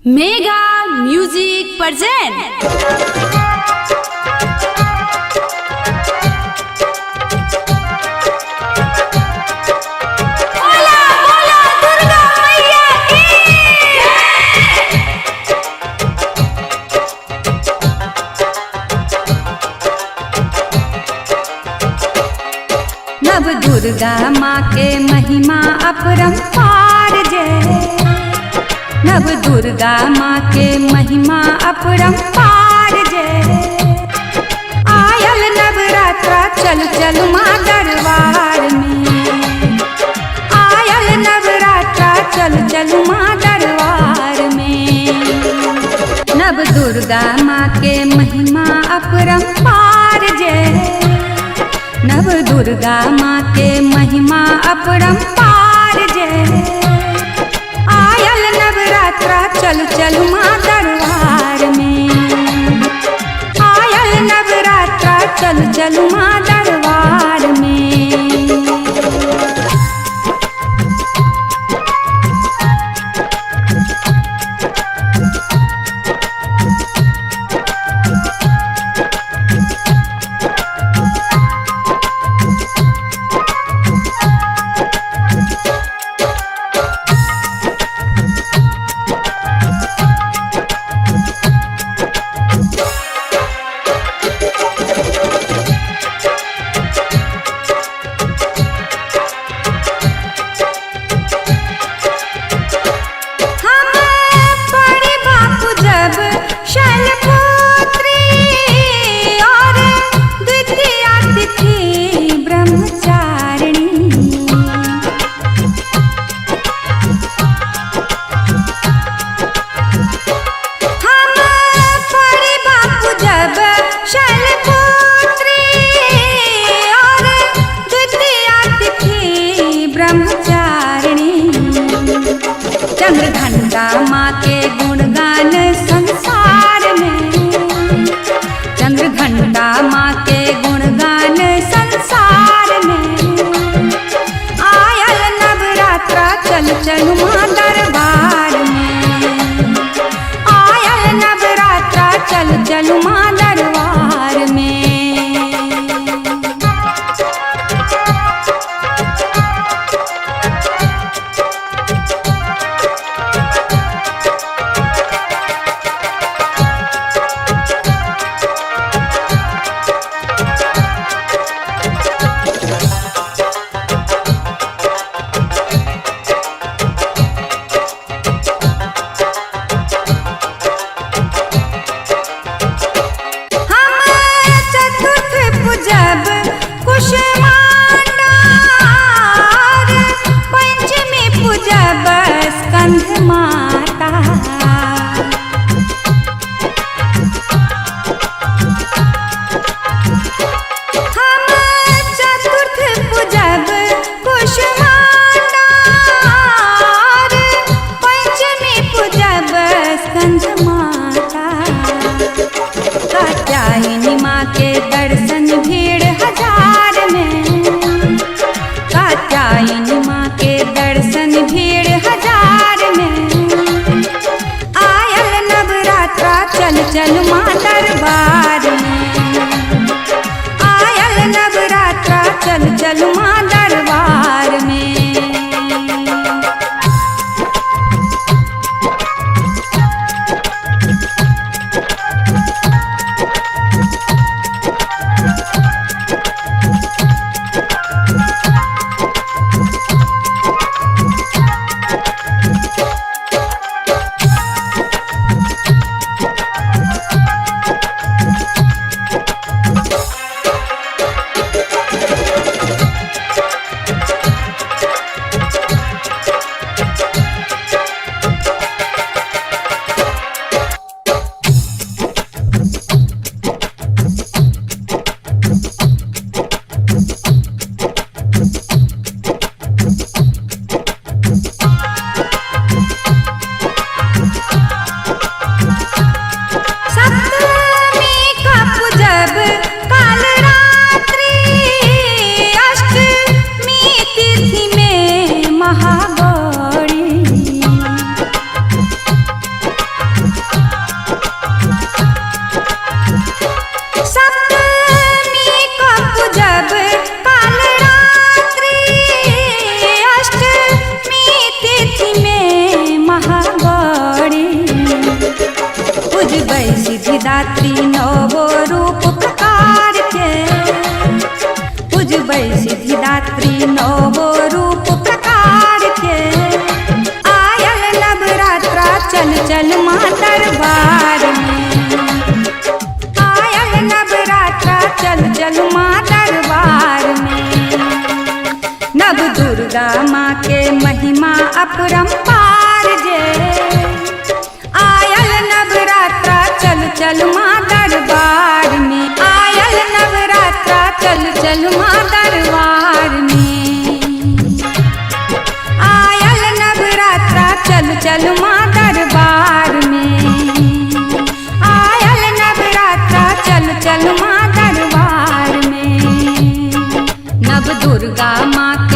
Mega music present. नव दुर्गा माँ के महिमा अपरंपार जय। नव दुर्गा माँ के महिमा अपरंपार जय। आयल नवरात्रा चल चल माँ दरबार में। आयल नवरात्रा चल चल माँ दरबार में। नव दुर्गा माँ के महिमा अपरंपार जय। नव दुर्गा माँ के महिमा अपरंपार जय। आयल नवरात्रा चल चल माँ दरबार में। आयल नवरात्रा चल चल माँ दरबार में। चंद्रघंटा माँ के गुणगान संसार में। चंद्रघंटा माँ के गुणगान संसार में। आयल नवरात्रा चल चल माँ दरबार में। आयल नवरात्रा चल चल माँ दरबार में। दर्शन भीड़ हजार में। कात्यायनी माँ के दर्शन भीड़ हजार में। आयल नवरात्रा चल चल माँ दरबार में। आयल नवरात्रा चल चल माँ दरबार में। चल माँ दरबार में। आयल नवरात्रा चल माँ दरबार में। नव दुर्गा माँ के महिमा अपरंपार जे। आयल नवरात्रा चल माँ दरबार में। आयल नवरात्रा चल माँ दरबार में। आयल नवरात्रा चल माँ दरबार में। आयल नवरात्रा चल माँ दरबार में। नव दुर्गा माँ के